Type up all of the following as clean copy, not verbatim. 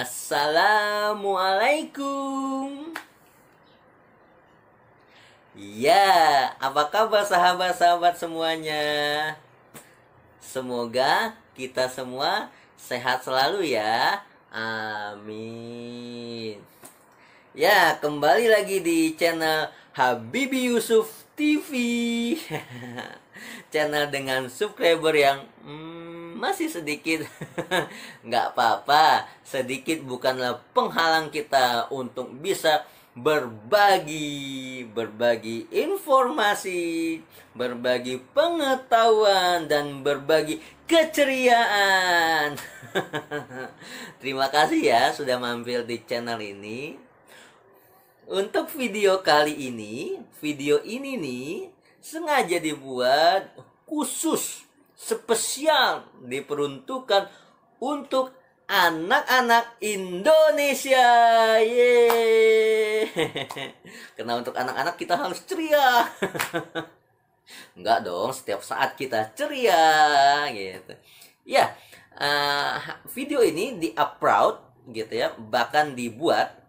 Assalamualaikum. Ya, apa kabar sahabat-sahabat semuanya? Semoga kita semua sehat selalu ya. Amin. Ya, kembali lagi di channel Habibi Yusuf TV. Channel dengan subscriber yang masih sedikit. Nggak apa-apa, sedikit bukanlah penghalang kita untuk bisa berbagi informasi, berbagi pengetahuan, dan berbagi keceriaan. Terima kasih ya sudah mampir di channel ini. Untuk video kali ini, video ini nih sengaja dibuat khusus, spesial, diperuntukkan untuk anak-anak Indonesia. Yeay. Karena untuk anak-anak kita harus ceria. Enggak dong, setiap saat kita ceria gitu. Ya, video ini di-upload gitu ya, bahkan dibuat,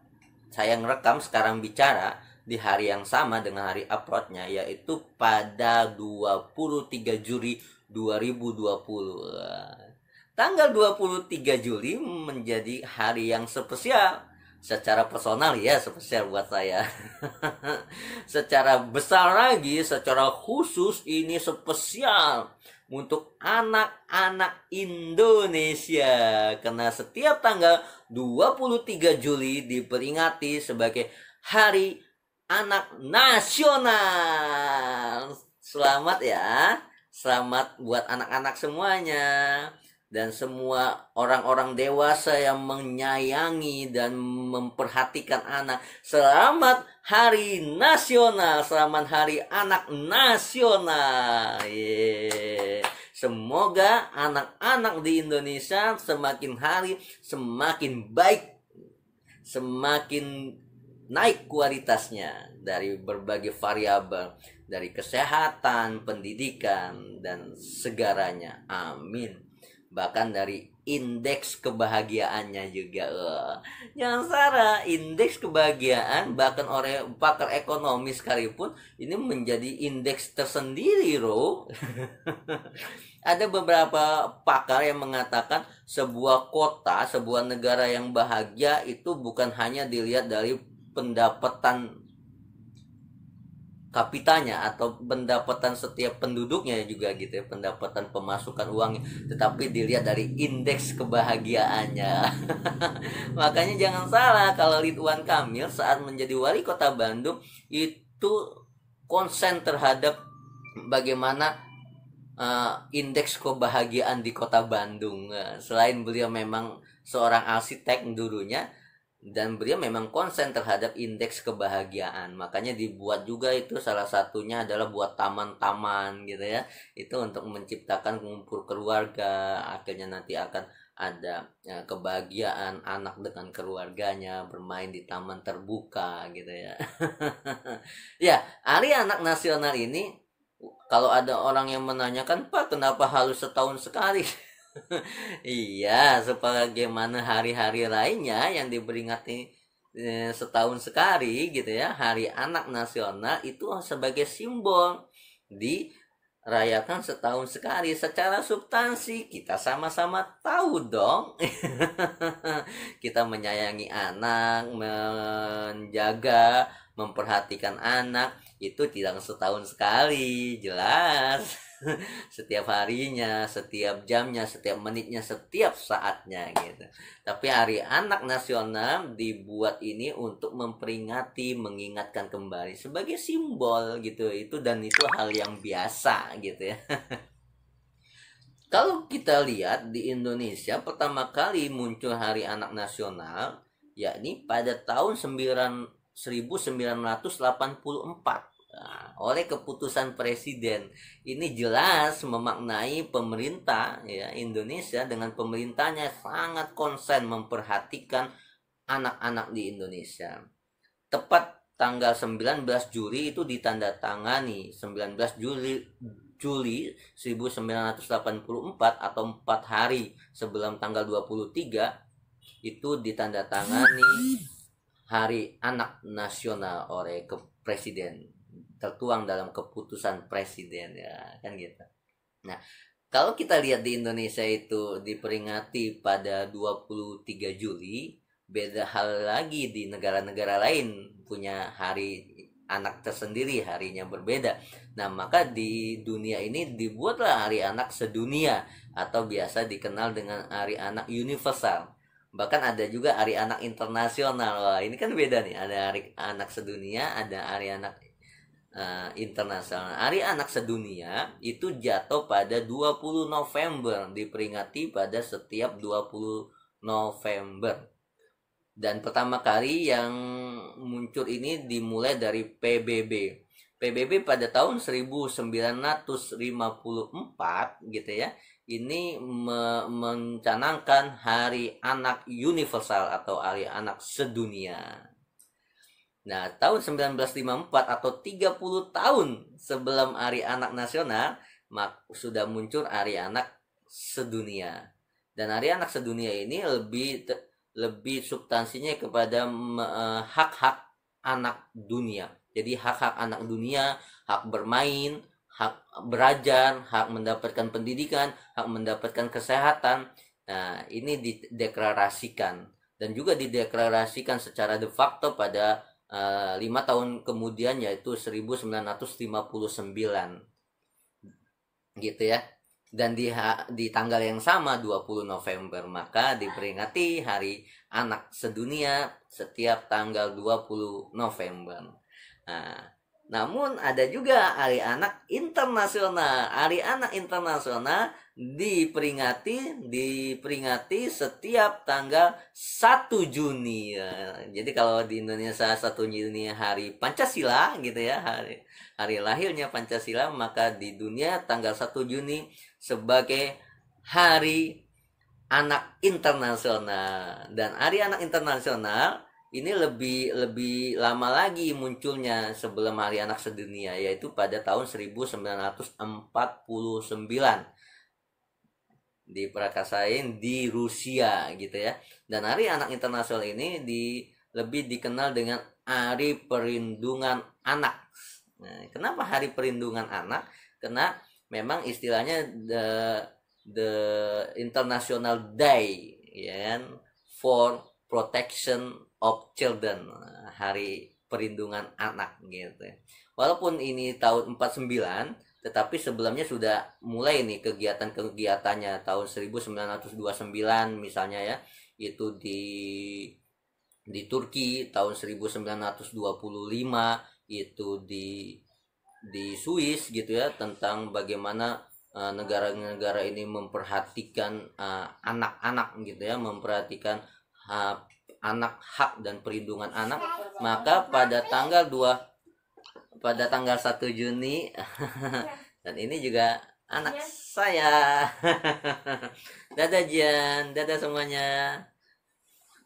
saya ngerekam sekarang bicara di hari yang sama dengan hari uploadnya, yaitu pada 23 Juli 2020. Tanggal 23 Juli menjadi hari yang spesial. Secara personal ya spesial buat saya. Secara besar lagi, secara khusus ini spesial untuk anak-anak Indonesia, karena setiap tanggal 23 Juli diperingati sebagai Hari Anak Nasional. Selamat ya, selamat buat anak-anak semuanya dan semua orang-orang dewasa yang menyayangi dan memperhatikan anak. Selamat Hari Nasional, selamat Hari Anak Nasional. Semoga anak-anak di Indonesia semakin hari semakin baik, semakin naik kualitasnya dari berbagai variabel, dari kesehatan, pendidikan, dan segaranya. Amin. Bahkan dari indeks kebahagiaannya juga. Jangan salah, indeks kebahagiaan bahkan oleh pakar ekonomi sekalipun ini menjadi indeks tersendiri loh. Ada beberapa pakar yang mengatakan sebuah kota, sebuah negara yang bahagia itu bukan hanya dilihat dari pendapatan kapitanya atau pendapatan setiap penduduknya juga gitu ya, pendapatan pemasukan uangnya, tetapi dilihat dari indeks kebahagiaannya. Makanya jangan salah kalau Ridwan Kamil saat menjadi wali kota Bandung itu konsen terhadap bagaimana indeks kebahagiaan di kota Bandung. Selain beliau memang seorang arsitek dulunya, dan beliau memang konsen terhadap indeks kebahagiaan, makanya dibuat juga itu, salah satunya adalah buat taman-taman gitu ya, itu untuk menciptakan kumpul keluarga, akhirnya nanti akan ada kebahagiaan anak dengan keluarganya bermain di taman terbuka gitu ya. Ya, Hari Anak Nasional ini, kalau ada orang yang menanyakan, Pak, kenapa harus setahun sekali? Iya, sebagaimana hari-hari lainnya yang diperingati setahun sekali gitu ya, Hari Anak Nasional itu sebagai simbol dirayakan setahun sekali. Secara substansi kita sama-sama tahu dong. Kita menyayangi anak, menjaga, memperhatikan anak itu tidak setahun sekali, jelas. Setiap harinya, setiap jamnya, setiap menitnya, setiap saatnya gitu. Tapi Hari Anak Nasional dibuat ini untuk memperingati, mengingatkan kembali sebagai simbol gitu. Itu dan itu hal yang biasa gitu ya. Kalau kita lihat di Indonesia pertama kali muncul Hari Anak Nasional yakni pada tahun 1984. Nah, oleh keputusan presiden. Ini jelas memaknai pemerintah ya, Indonesia dengan pemerintahnya sangat konsen memperhatikan anak-anak di Indonesia. Tepat tanggal 19 Juli itu ditandatangani, 19 Juli 1984 atau 4 hari sebelum tanggal 23 itu ditandatangani Hari Anak Nasional oleh Presiden, tertuang dalam keputusan Presiden ya kan gitu. Nah, kalau kita lihat di Indonesia itu diperingati pada 23 Juli, beda hal lagi di negara-negara lain punya hari anak tersendiri, harinya berbeda. Nah, maka di dunia ini dibuatlah Hari Anak Sedunia atau biasa dikenal dengan Hari Anak Universal. Bahkan ada juga Hari Anak Internasional. Wah, ini kan beda nih. Ada Hari Anak Sedunia, ada Hari Anak internasional. Hari Anak Sedunia itu jatuh pada 20 November, diperingati pada setiap 20 November. Dan pertama kali yang muncul ini dimulai dari PBB. PBB pada tahun 1954 gitu ya. Ini mencanangkan Hari Anak Universal atau Hari Anak Sedunia. Nah, tahun 1954 atau 30 tahun sebelum Hari Anak Nasional, sudah muncul Hari Anak Sedunia. Dan Hari Anak Sedunia ini lebih substansinya kepada hak-hak anak dunia. Jadi hak-hak anak dunia, hak bermain, hak belajar, hak mendapatkan pendidikan, hak mendapatkan kesehatan. Nah, ini dideklarasikan dan juga dideklarasikan secara de facto pada 5 tahun kemudian, yaitu 1959 gitu ya. Dan di tanggal yang sama 20 November maka diperingati Hari Anak Sedunia setiap tanggal 20 November. Nah, namun ada juga Hari Anak Internasional. Hari Anak Internasional diperingati setiap tanggal 1 Juni. Jadi kalau di Indonesia 1 Juni Hari Pancasila gitu ya, hari lahirnya Pancasila, maka di dunia tanggal 1 Juni sebagai Hari Anak Internasional. Dan Hari Anak Internasional ini lebih lama lagi munculnya sebelum Hari Anak Sedunia, yaitu pada tahun 1949 diperakasain di Rusia gitu ya. Dan Hari Anak Internasional ini lebih dikenal dengan Hari Perlindungan Anak. Nah, kenapa Hari Perlindungan Anak? Karena memang istilahnya the International Day ya kan, for Protection of Children, Hari Perlindungan Anak gitu. Walaupun ini tahun 49, tetapi sebelumnya sudah mulai nih kegiatan-kegiatannya tahun 1929 misalnya ya, itu di Turki, tahun 1925 itu di Swiss gitu ya, tentang bagaimana negara-negara ini memperhatikan anak-anak gitu ya, memperhatikan anak, hak dan perlindungan anak. Maka pada tanggal 1 Juni dan ini juga anak saya. Dadah Jian, dadah semuanya.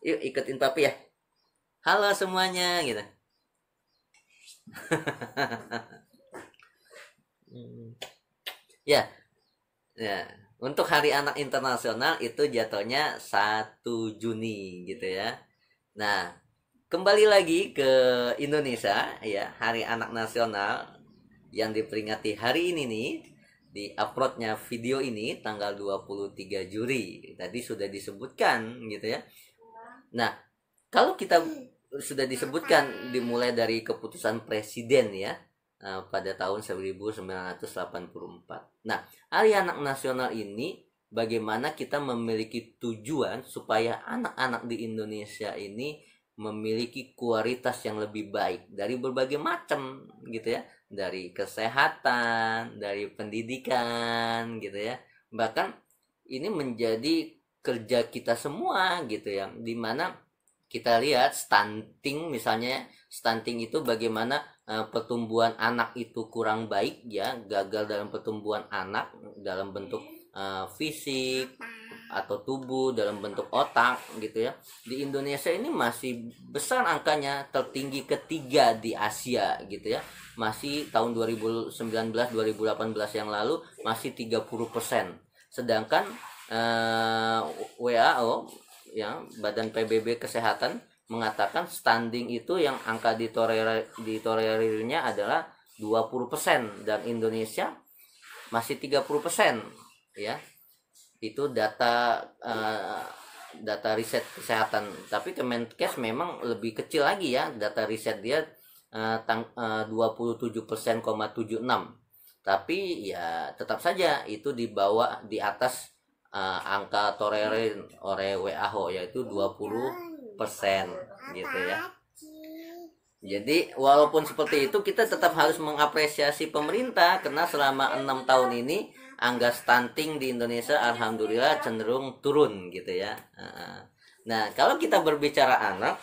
Yuk ikutin papi ya. Halo semuanya gitu. Ya. Untuk Hari Anak Internasional itu jatuhnya 1 Juni gitu ya. Nah, kembali lagi ke Indonesia ya, Hari Anak Nasional yang diperingati hari ini nih, di uploadnya video ini tanggal 23 Juli. Tadi sudah disebutkan gitu ya. Nah, kalau kita sudah disebutkan dimulai dari keputusan Presiden ya, pada tahun 1984. Nah, Hari Anak Nasional ini bagaimana kita memiliki tujuan supaya anak-anak di Indonesia ini memiliki kualitas yang lebih baik dari berbagai macam gitu ya, dari kesehatan, dari pendidikan gitu ya. Bahkan ini menjadi kerja kita semua gitu ya, dimana kita lihat stunting misalnya, stunting itu bagaimana pertumbuhan anak itu kurang baik ya, gagal dalam pertumbuhan anak dalam bentuk fisik atau tubuh, dalam bentuk otak gitu ya. Di Indonesia ini masih besar angkanya, tertinggi ketiga di Asia gitu ya. Masih tahun 2019-2018 yang lalu masih 30%. Sedangkan WHO ya Badan PBB Kesehatan mengatakan stunting itu yang angka ditolerirnya adalah 20% dan Indonesia masih 30% ya. Itu data riset kesehatan. Tapi Kemenkes memang lebih kecil lagi ya, data riset dia 27,76%. Tapi ya tetap saja itu di atas angka tolerir oleh WHO yaitu 20% gitu ya. Jadi walaupun seperti itu kita tetap harus mengapresiasi pemerintah karena selama 6 tahun ini angka stunting di Indonesia alhamdulillah cenderung turun gitu ya. Nah, kalau kita berbicara anak,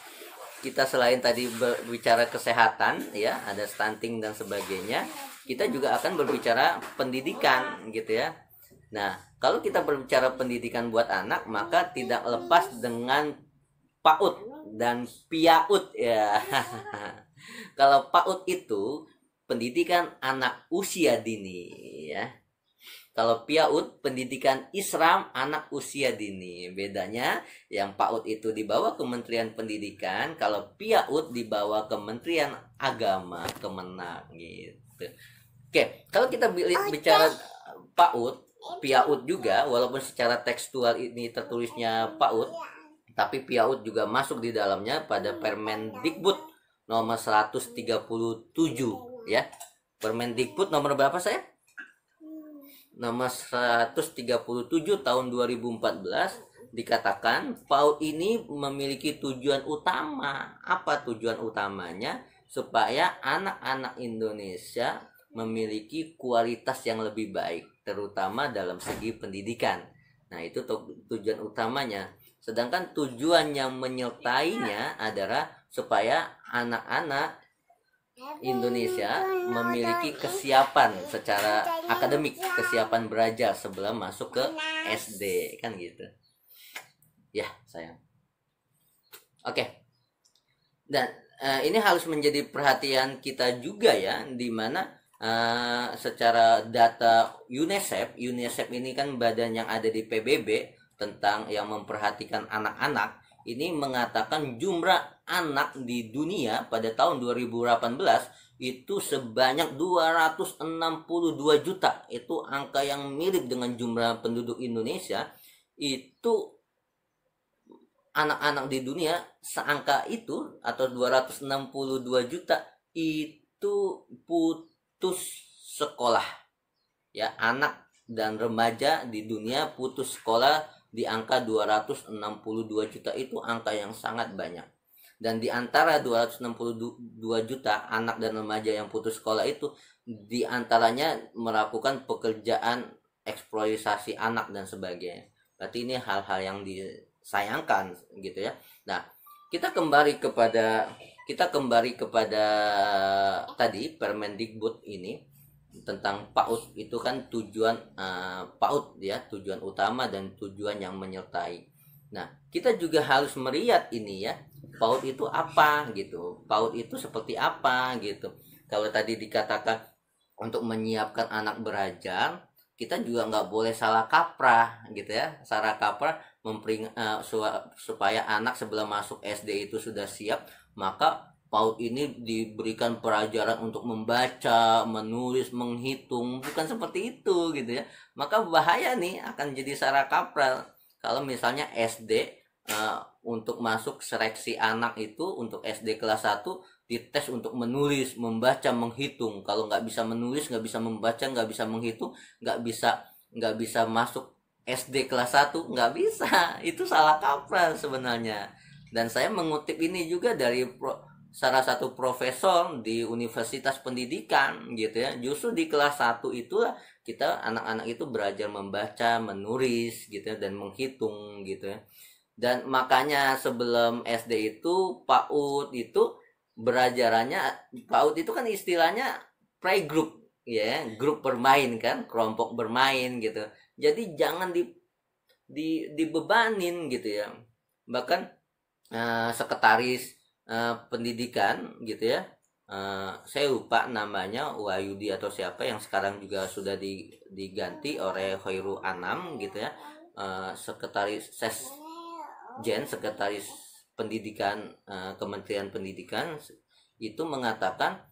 kita selain tadi berbicara kesehatan ya, ada stunting dan sebagainya, kita juga akan berbicara pendidikan gitu ya. Nah, kalau kita berbicara pendidikan buat anak, maka tidak lepas dengan PAUD dan PIAUD ya. Kalau PAUD itu pendidikan anak usia dini ya. Kalau PIAUD pendidikan Islam anak usia dini. Bedanya yang PAUD itu di bawah Kementerian Pendidikan, kalau PIAUD di bawah Kementerian Agama, Kemenak gitu. Oke, kalau kita bicara PAUD, PIAUD juga walaupun secara tekstual ini tertulisnya PAUD, tapi PIAUD juga masuk di dalamnya pada Permendikbud nomor 137 ya. Permendikbud nomor berapa saya? Nomor 137 tahun 2014 dikatakan PAUD ini memiliki tujuan utama. Apa tujuan utamanya? Supaya anak-anak Indonesia memiliki kualitas yang lebih baik, terutama dalam segi pendidikan. Nah, itu tujuan utamanya. Sedangkan tujuan yang menyertainya adalah supaya anak-anak Indonesia memiliki kesiapan secara akademik, kesiapan belajar sebelum masuk ke SD, kan gitu. Ya, sayang. Oke. Dan ini harus menjadi perhatian kita juga ya, di mana secara data UNICEF ini kan badan yang ada di PBB tentang yang memperhatikan anak-anak, ini mengatakan jumlah anak di dunia pada tahun 2018 itu sebanyak 262 juta. Itu angka yang mirip dengan jumlah penduduk Indonesia. Itu anak-anak di dunia seangka itu atau 262 juta itu putus sekolah. Ya, anak dan remaja di dunia putus sekolah di angka 262 juta, itu angka yang sangat banyak. Dan di antara 262 juta anak dan remaja yang putus sekolah itu, di antaranya melakukan pekerjaan eksploitasi anak dan sebagainya. Berarti ini hal-hal yang disayangkan gitu ya. Nah, kita kembali kepada tadi Permendikbud ini tentang PAUD itu kan tujuan PAUD ya, tujuan utama dan tujuan yang menyertai. Nah, kita juga harus melihat ini ya, PAUD itu apa gitu, PAUD itu seperti apa gitu. Kalau tadi dikatakan untuk menyiapkan anak belajar, kita juga nggak boleh salah kaprah gitu ya, salah kaprah supaya anak sebelum masuk SD itu sudah siap, maka PAUD ini diberikan pelajaran untuk membaca, menulis, menghitung, bukan seperti itu gitu ya. Maka bahaya nih, akan jadi salah kaprah. Kalau misalnya SD untuk masuk seleksi anak itu untuk SD kelas 1 dites untuk menulis, membaca, menghitung. Kalau nggak bisa menulis, nggak bisa membaca, nggak bisa menghitung, nggak bisa masuk SD kelas 1, nggak bisa. Itu salah kaprah sebenarnya. Dan saya mengutip ini juga dari salah satu profesor di Universitas Pendidikan gitu ya. Justru di kelas 1 itulah kita anak-anak itu belajar membaca, menulis gitu ya, dan menghitung gitu ya. Dan makanya sebelum SD itu PAUD itu PAUD itu kan istilahnya playgroup ya, grup bermain kan, kelompok bermain gitu. Jadi jangan dibebanin gitu ya. Bahkan sekretaris pendidikan gitu ya, saya lupa namanya, Wahyudi atau siapa, yang sekarang juga sudah diganti oleh Khairul Anam gitu ya, sekretaris Jen, Sekretaris Pendidikan Kementerian Pendidikan itu mengatakan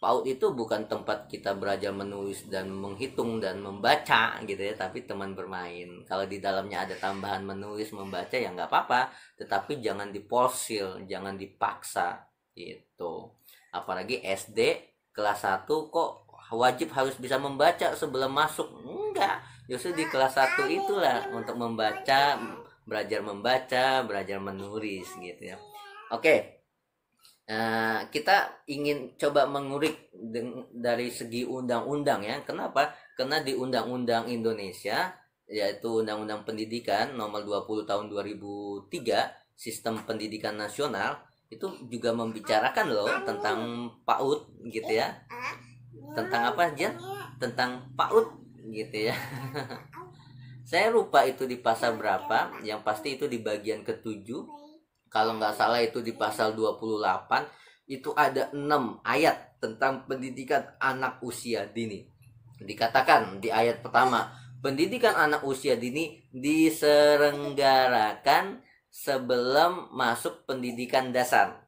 PAUD itu bukan tempat kita belajar menulis dan menghitung dan membaca gitu ya, tapi teman bermain. Kalau di dalamnya ada tambahan menulis membaca ya nggak apa-apa, tetapi jangan diporsil, jangan dipaksa gitu. Apalagi SD kelas 1 kok wajib harus bisa membaca sebelum masuk. Enggak, justru di kelas 1 itulah untuk membaca, belajar menulis gitu ya. Oke. Kita ingin coba mengurik dari segi undang-undang ya. Kenapa? Karena di Undang-Undang Indonesia, yaitu Undang-Undang Pendidikan nomor 20 tahun 2003, Sistem Pendidikan Nasional, itu juga membicarakan loh tentang PAUD gitu ya. Tentang apa aja? Tentang PAUD gitu ya. Saya lupa itu di pasal berapa, yang pasti itu di bagian ke-7. Kalau nggak salah itu di pasal 28, itu ada 6 ayat tentang pendidikan anak usia dini. Dikatakan di ayat pertama, pendidikan anak usia dini diselenggarakan sebelum masuk pendidikan dasar.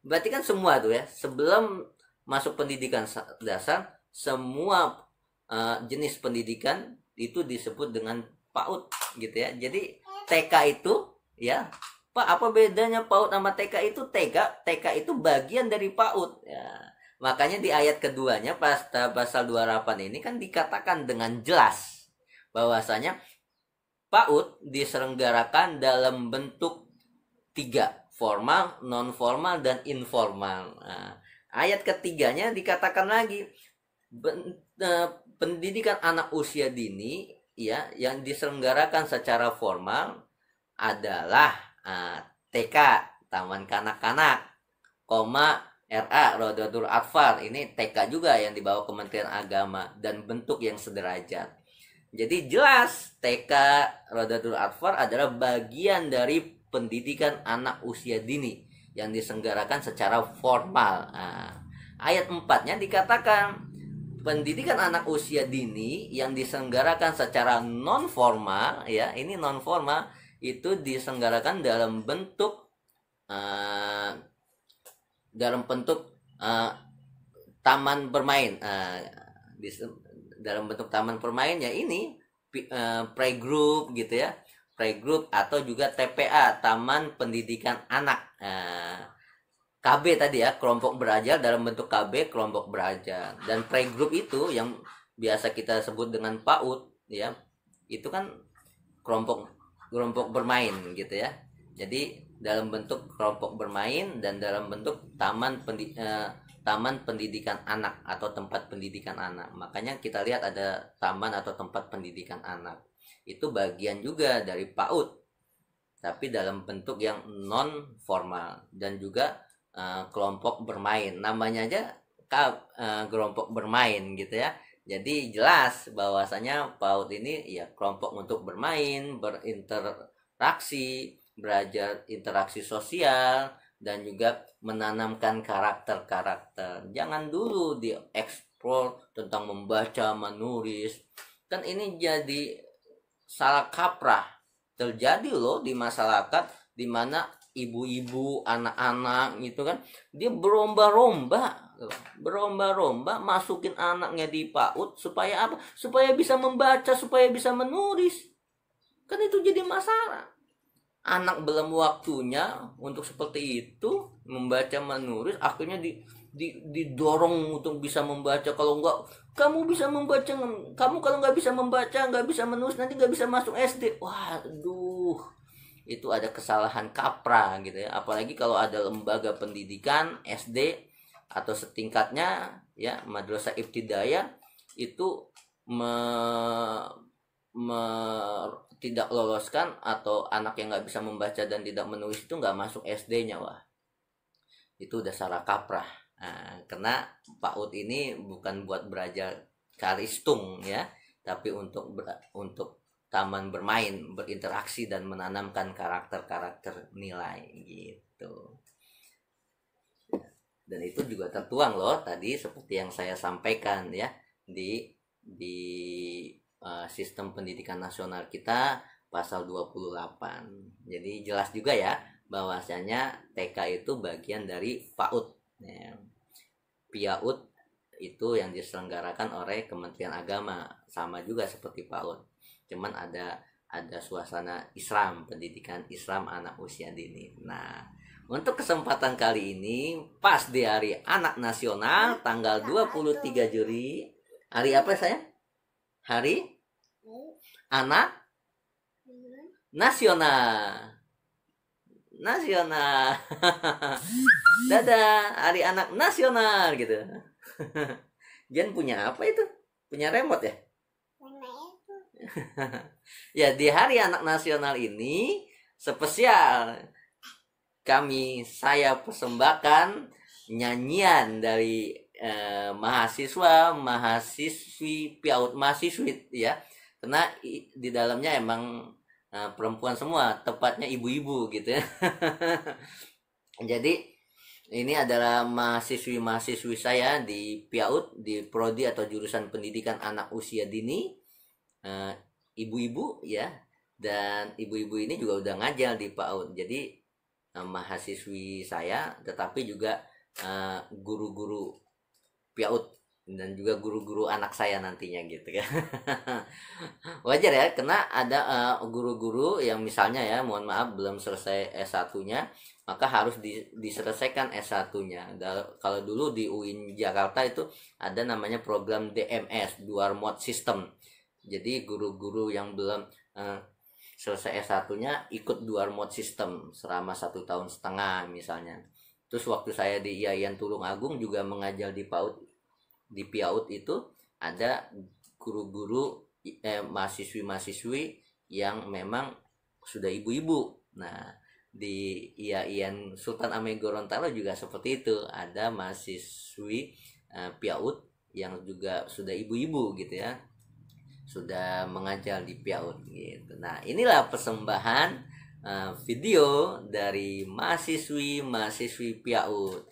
Berarti kan semua tuh ya, sebelum masuk pendidikan dasar, semua jenis pendidikan itu disebut dengan PAUD gitu ya. Jadi TK itu ya, Pak, apa bedanya PAUD sama TK itu? TK itu bagian dari PAUD ya. Makanya di ayat keduanya pasal 28 ini kan dikatakan dengan jelas bahwasanya PAUD diselenggarakan dalam bentuk 3, formal, non formal, dan informal. Nah, ayat ketiganya dikatakan lagi pendidikan anak usia dini ya yang diselenggarakan secara formal adalah TK, Taman Kanak-Kanak, RA, Rodatul Atfal, ini TK juga yang dibawa Kementerian Agama dan bentuk yang sederajat. Jadi jelas TK, Rodatul Atfal adalah bagian dari pendidikan anak usia dini yang diselenggarakan secara formal. Ayat 4-nya dikatakan pendidikan anak usia dini yang diselenggarakan secara non formal ya, ini non formal itu diselenggarakan dalam bentuk taman bermain, dalam bentuk taman bermain ya, ini playgroup gitu ya, playgroup atau juga TPA, Taman Pendidikan Anak. KB tadi ya, kelompok belajar dalam bentuk KB, kelompok belajar, dan playgroup itu yang biasa kita sebut dengan PAUD ya, itu kan kelompok bermain gitu ya. Jadi dalam bentuk kelompok bermain dan dalam bentuk taman pendidikan anak atau tempat pendidikan anak. Makanya kita lihat ada taman atau tempat pendidikan anak. Itu bagian juga dari PAUD, tapi dalam bentuk yang non formal, dan juga kelompok bermain. Namanya aja kelompok bermain gitu ya. Jadi jelas bahwasanya PAUD ini ya kelompok untuk bermain, berinteraksi, belajar interaksi sosial, dan juga menanamkan karakter-karakter. Jangan dulu dieksplor tentang membaca, menulis. Kan ini jadi salah kaprah terjadi loh di masyarakat, di mana ibu-ibu, anak-anak gitu kan, dia berlomba-lomba masukin anaknya di PAUD supaya apa? Supaya bisa membaca, supaya bisa menulis. Kan itu jadi masalah. Anak belum waktunya untuk seperti itu membaca, menulis, akhirnya didorong untuk bisa membaca. Kalau enggak, kamu bisa membaca, kamu kalau nggak bisa membaca, nggak bisa menulis, nanti nggak bisa masuk SD. Waduh, itu ada kesalahan kaprah gitu ya. Apalagi kalau ada lembaga pendidikan SD atau setingkatnya ya, madrasah ibtidaiyah, itu tidak loloskan atau anak yang nggak bisa membaca dan tidak menulis itu nggak masuk SD-nya. Wah, itu udah salah kaprah. Karena PAUD ini bukan buat belajar karistung ya, tapi untuk taman bermain, berinteraksi, dan menanamkan karakter-karakter nilai gitu. Dan itu juga tertuang loh tadi seperti yang saya sampaikan ya, di sistem pendidikan nasional kita pasal 28. Jadi jelas juga ya bahwasanya TK itu bagian dari PAUD ya. PIAUD itu yang diselenggarakan oleh Kementerian Agama, sama juga seperti PAUD, cuman ada suasana Islam, pendidikan Islam anak usia dini. Nah, untuk kesempatan kali ini pas di Hari Anak Nasional tanggal 23 Juli. Hari apa saya? Hari Anak Nasional. Dadah, Hari Anak Nasional gitu. Jan punya apa itu? Punya remote ya? Ya, di Hari Anak Nasional ini spesial saya persembahkan nyanyian dari mahasiswi PIAUD, mahasiswi ya, karena di dalamnya emang perempuan semua, tepatnya ibu-ibu gitu ya. Jadi ini adalah mahasiswi saya di PIAUD, di prodi atau jurusan pendidikan anak usia dini, ibu-ibu ya, dan ibu-ibu ini juga udah ngajar di PAUD. Jadi mahasiswi saya, tetapi juga guru-guru PIAUD dan juga guru-guru anak saya nantinya gitu ya. Wajar ya, karena ada guru-guru yang misalnya ya, mohon maaf belum selesai S1-nya, maka harus diselesaikan S1-nya. Kalau dulu di UIN Jakarta itu ada namanya program DMS, Dual Mode System. Jadi guru-guru yang belum selesai S1-nya ikut Dual Mode System selama 1,5 tahun misalnya. Terus waktu saya di IAIN Tulungagung juga mengajar di PAUD, di PIAUD itu ada guru-guru mahasiswi-mahasiswi yang memang sudah ibu-ibu. Nah, di IAIN Sultan Amenggo Gorontalo juga seperti itu, ada mahasiswi PIAUD yang juga sudah ibu-ibu gitu ya, sudah mengajar di PIAUD gitu. Nah, inilah persembahan video dari mahasiswi PIAUD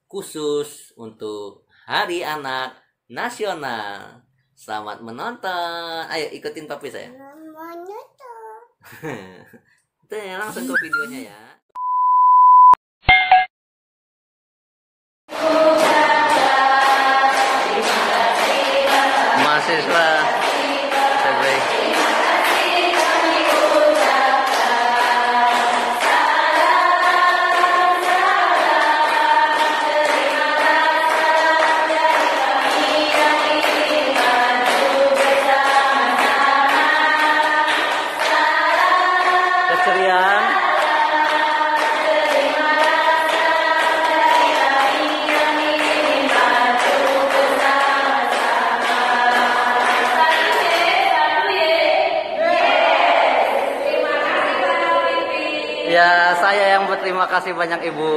khusus untuk Hari Anak Nasional. Selamat menonton. Ayo ikutin papi saya. Itu ya, langsung ke videonya ya. Mahasiswa keceriaan. Ya, saya yang berterima kasih banyak Ibu.